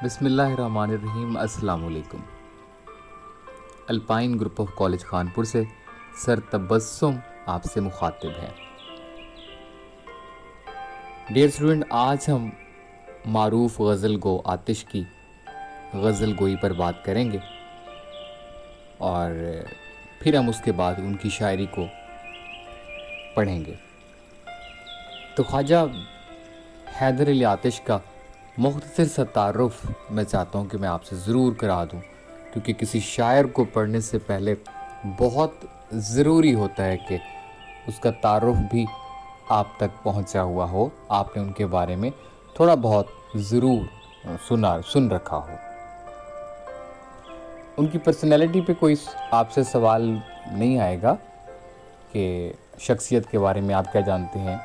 بسم اللہ الرحمن الرحیم۔ السلام علیکم۔ Alpine group of college Khanpur سے سر تبسم آپ سے مخاطب ہے۔ ڈیئر اسٹوڈنٹ، آج ہم معروف غزل گو آتش کی غزل گوئی پر بات کریں گے اور پھر ہم اس کے بعد ان کی شاعری کو پڑھیں گے۔ تو خواجہ حیدر علی آتش کا مختصر سا تعارف میں چاہتا ہوں کہ میں آپ سے ضرور کرا دوں، کیونکہ کسی شاعر کو پڑھنے سے پہلے بہت ضروری ہوتا ہے کہ اس کا تعارف بھی آپ تک پہنچا ہوا ہو، آپ نے ان کے بارے میں تھوڑا بہت ضرور سن رکھا ہو۔ ان کی پرسنالٹی پہ کوئی آپ سے سوال نہیں آئے گا کہ شخصیت کے بارے میں آپ کیا جانتے ہیں،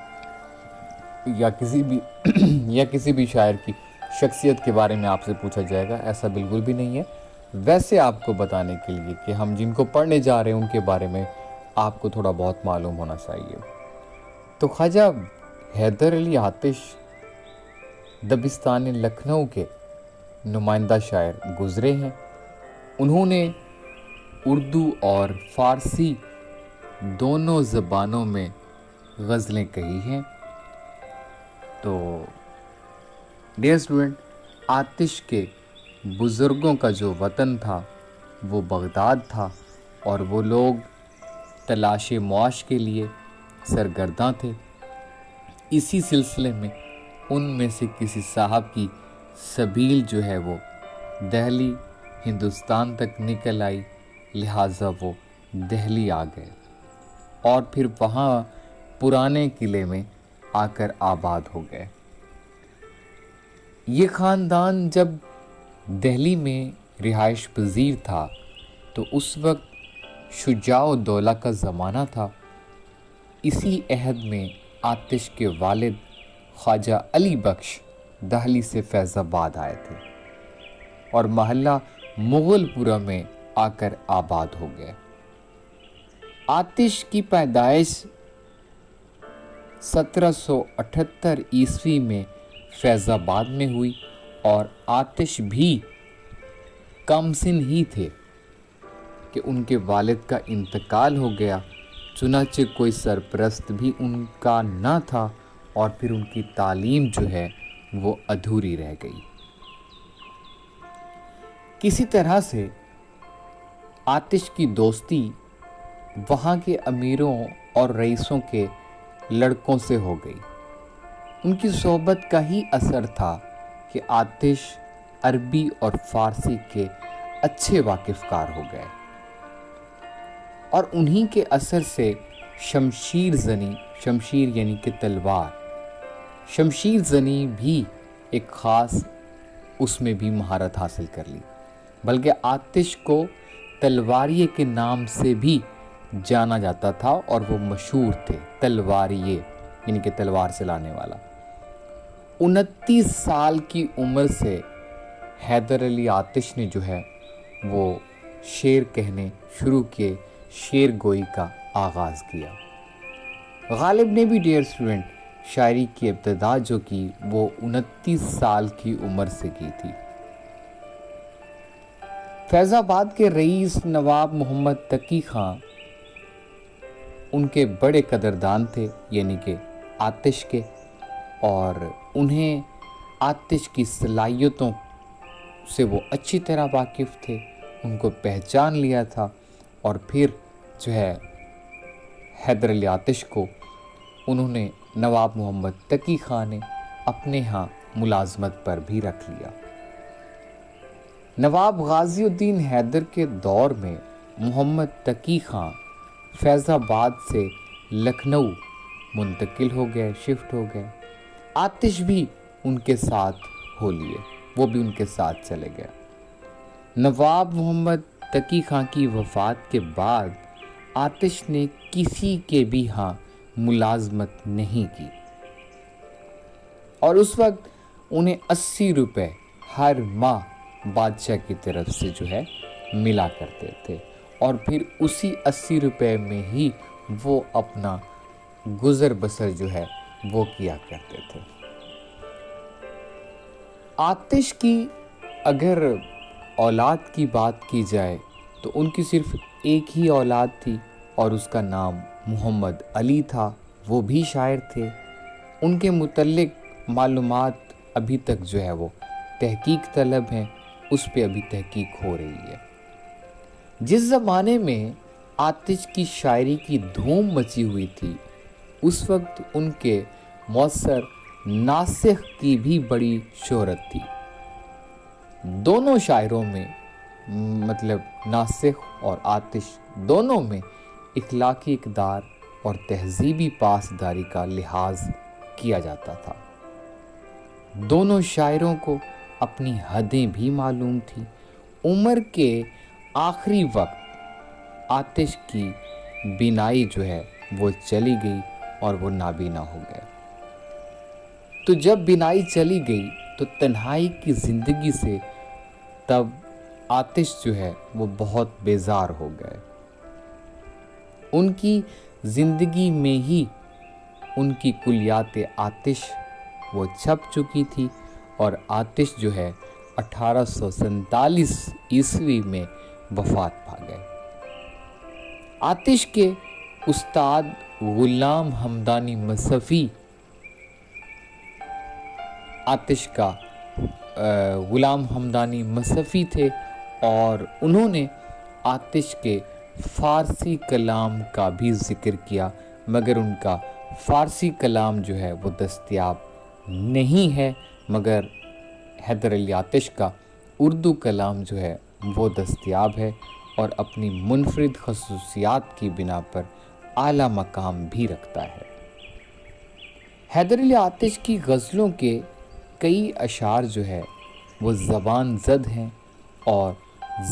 یا کسی بھی شاعر کی شخصیت کے بارے میں آپ سے پوچھا جائے گا، ایسا بالکل بھی نہیں ہے۔ ویسے آپ کو بتانے کے لیے کہ ہم جن کو پڑھنے جا رہے ہیں ان کے بارے میں آپ کو تھوڑا بہت معلوم ہونا چاہیے۔ تو خواجہ حیدر علی آتش دبستان لکھنؤ کے نمائندہ شاعر گزرے ہیں۔ انہوں نے اردو اور فارسی دونوں زبانوں میں غزلیں کہی ہیں۔ تو ڈیئر اسٹوڈنٹ، آتش کے بزرگوں کا جو وطن تھا وہ بغداد تھا، اور وہ لوگ تلاش معاش کے لیے سرگرداں تھے۔ اسی سلسلے میں ان میں سے کسی صاحب کی سبیل جو ہے وہ دہلی ہندوستان تک نکل آئی، لہٰذا وہ دہلی آ گئے اور پھر وہاں پرانے قلعے میں آ کر آباد ہو گئے۔ یہ خاندان جب دہلی میں رہائش پذیر تھا تو اس وقت شجاع الدولہ کا زمانہ تھا۔ اسی عہد میں آتش کے والد خواجہ علی بخش دہلی سے فیض آباد آئے تھے اور محلہ مغل پورہ میں آ کر آباد ہو گئے۔ آتش کی پیدائش 1778 عیسوی میں فیض آباد میں ہوئی، اور آتش بھی کم سن ہی تھے کہ ان کے والد کا انتقال ہو گیا، چنانچہ کوئی سرپرست بھی ان کا نہ تھا، اور پھر ان کی تعلیم جو ہے وہ ادھوری رہ گئی۔ کسی طرح سے آتش کی دوستی وہاں کے امیروں اور رئیسوں کے لڑکوں سے ہو گئی۔ ان کی صحبت کا ہی اثر تھا کہ آتش عربی اور فارسی کے اچھے واقف کار ہو گئے، اور انہی کے اثر سے شمشیر یعنی کہ تلوار، شمشیر زنی بھی ایک خاص اس میں بھی مہارت حاصل کر لی، بلکہ آتش کو تلواریے کے نام سے بھی جانا جاتا تھا، اور وہ مشہور تھے تلواریے یعنی کہ تلوار چلانے والا۔ 29 سال کی عمر سے حیدر علی آتش نے جو ہے وہ شعر کہنے شروع کیے، شعر گوئی کا آغاز کیا۔ غالب نے بھی ڈیئر اسٹوڈنٹ شاعری کی ابتدا جو کی وہ 29 سال کی عمر سے کی تھی۔ فیض آباد کے رئیس نواب محمد تقی خان ان کے بڑے قدردان تھے، یعنی کہ آتش کے، اور انہیں آتش کی صلاحیتوں سے وہ اچھی طرح واقف تھے، ان کو پہچان لیا تھا، اور پھر جو ہے حیدر علی آتش کو انہوں نے نواب محمد تقی خان نے اپنے ہاں ملازمت پر بھی رکھ لیا۔ نواب غازی الدین حیدر کے دور میں محمد تقی خان فیض آباد سے لکھنؤ منتقل ہو گئے، شفٹ ہو گئے۔ آتش بھی ان کے ساتھ ہو لیے، وہ بھی ان کے ساتھ چلے گئے۔ نواب محمد تقی خان کی وفات کے بعد آتش نے کسی کے بھی ہاں ملازمت نہیں کی، اور اس وقت انہیں 80 روپے ہر ماہ بادشاہ کی طرف سے جو ہے ملا کرتے تھے، اور پھر اسی 80 روپے میں ہی وہ اپنا گزر بسر جو ہے وہ کیا کرتے تھے۔ آتش کی اگر اولاد کی بات کی جائے تو ان کی صرف ایک ہی اولاد تھی اور اس کا نام محمد علی تھا، وہ بھی شاعر تھے۔ ان کے متعلق معلومات ابھی تک جو ہے وہ تحقیق طلب ہیں، اس پہ ابھی تحقیق ہو رہی ہے۔ جس زمانے میں آتش کی شاعری کی دھوم مچی ہوئی تھی، اس وقت ان کے مؤثر ناسخ کی بھی بڑی شہرت تھی۔ دونوں شاعروں میں مطلب ناسخ اور آتش دونوں میں اخلاقی اقدار اور تہذیبی پاسداری کا لحاظ کیا جاتا تھا۔ دونوں شاعروں کو اپنی حدیں بھی معلوم تھیں۔ عمر کے آخری وقت آتش کی بینائی جو ہے وہ چلی گئی اور وہ نابینا ہو گئے۔ تو جب بینائی چلی گئی تو تنہائی کی زندگی سے تب آتش جو ہے وہ بہت بیزار ہو گئے۔ ان کی زندگی میں ہی ان کی کلیات آتش وہ چھپ چکی تھی اور آتش جو ہے 1847 عیسوی میں وفات پا گئے۔ آتش کے استاد غلام حمدانی مصفی آتش کا غلام حمدانی مصفی تھے اور انہوں نے آتش کے فارسی کلام کا بھی ذکر کیا، مگر ان کا فارسی کلام جو ہے وہ دستیاب نہیں ہے، مگر حیدر علی آتش کا اردو کلام جو ہے وہ دستیاب ہے اور اپنی منفرد خصوصیات کی بنا پر اعلیٰ مقام بھی رکھتا ہے۔ حیدر علی آتش کی غزلوں کے کئی اشعار جو ہے وہ زبان زد ہیں اور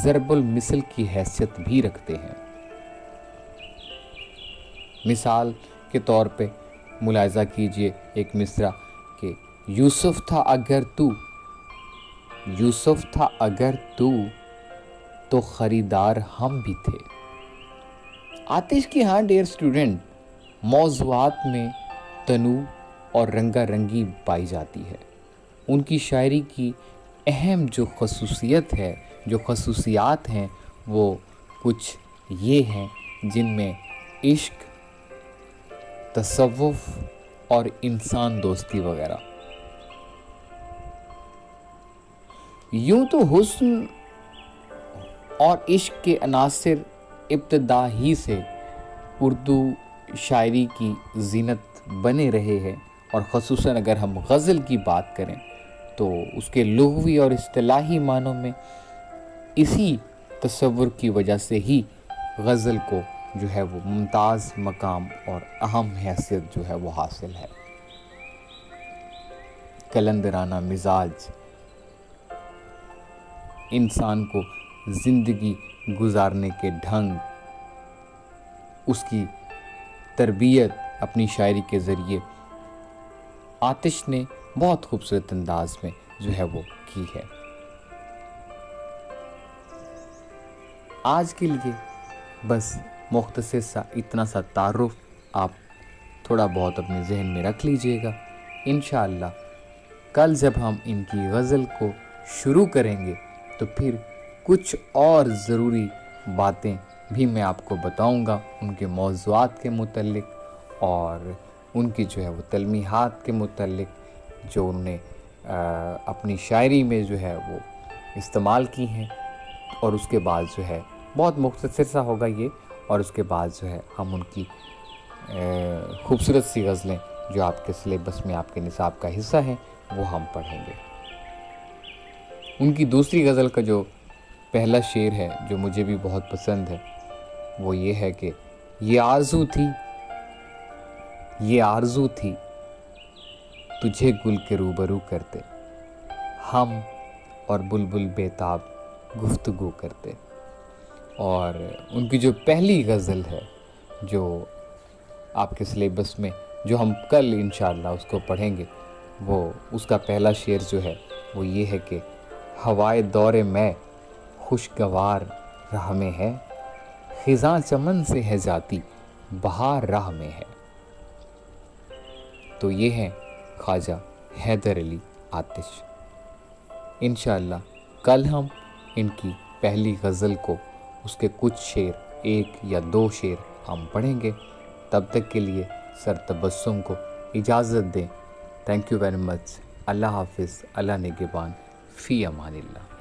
ضرب المثل کی حیثیت بھی رکھتے ہیں۔ مثال کے طور پہ ملاحظہ کیجئے ایک مصرع کہ یوسف تھا اگر تو تو خریدار ہم بھی تھے۔ آتش کی ہاں ڈیئر اسٹوڈنٹ موضوعات میں تنوع اور رنگا رنگی پائی جاتی ہے۔ ان کی شاعری کی اہم جو خصوصیات ہیں وہ کچھ یہ ہیں جن میں عشق، تصوف اور انسان دوستی وغیرہ۔ یوں تو حسن اور عشق کے عناصر ابتدا ہی سے اردو شاعری کی زینت بنے رہے ہیں، اور خصوصاً اگر ہم غزل کی بات کریں تو اس کے لغوی اور اصطلاحی معنوں میں اسی تصور کی وجہ سے ہی غزل کو جو ہے وہ ممتاز مقام اور اہم حیثیت جو ہے وہ حاصل ہے۔ قلندرانہ مزاج انسان کو زندگی گزارنے کے ڈھنگ، اس کی تربیت اپنی شاعری کے ذریعے آتش نے بہت خوبصورت انداز میں جو ہے وہ کی ہے۔ آج کے لیے بس مختصر سا اتنا سا تعارف آپ تھوڑا بہت اپنے ذہن میں رکھ لیجئے گا۔ انشاءاللہ کل جب ہم ان کی غزل کو شروع کریں گے تو پھر کچھ اور ضروری باتیں بھی میں آپ کو بتاؤں گا ان کے موضوعات کے متعلق اور ان کی جو ہے وہ تلمیحات کے متعلق جو انہوں نے اپنی شاعری میں جو ہے وہ استعمال کی ہیں، اور اس کے بعد جو ہے بہت مختصر سا ہوگا یہ، اور اس کے بعد جو ہے ہم ان کی خوبصورت سی غزلیں جو آپ کے سلیبس میں آپ کے نصاب کا حصہ ہیں وہ ہم پڑھیں گے۔ ان کی دوسری غزل کا جو پہلا شعر ہے جو مجھے بھی بہت پسند ہے وہ یہ ہے کہ یہ آرزو تھی تجھے گل کے روبرو کرتے، ہم اور بلبل بیتاب گفتگو کرتے۔ اور ان کی جو پہلی غزل ہے جو آپ کے سلیبس میں جو ہم کل انشاءاللہ اس کو پڑھیں گے، وہ اس کا پہلا شعر جو ہے وہ یہ ہے کہ ہوائے دور میں خوشگوار راہ میں ہے، خزاں چمن سے ہے جاتی بہار راہ میں ہے۔ تو یہ ہیں خواجہ حیدر علی آتش۔ انشاءاللہ کل ہم ان کی پہلی غزل کو، اس کے کچھ شعر، 1 یا 2 شعر ہم پڑھیں گے. تب تک کے لیے سر تبسم کو اجازت دیں. Thank you very much. اللہ حافظ. اللہ نگہبان. فی امان اللہ.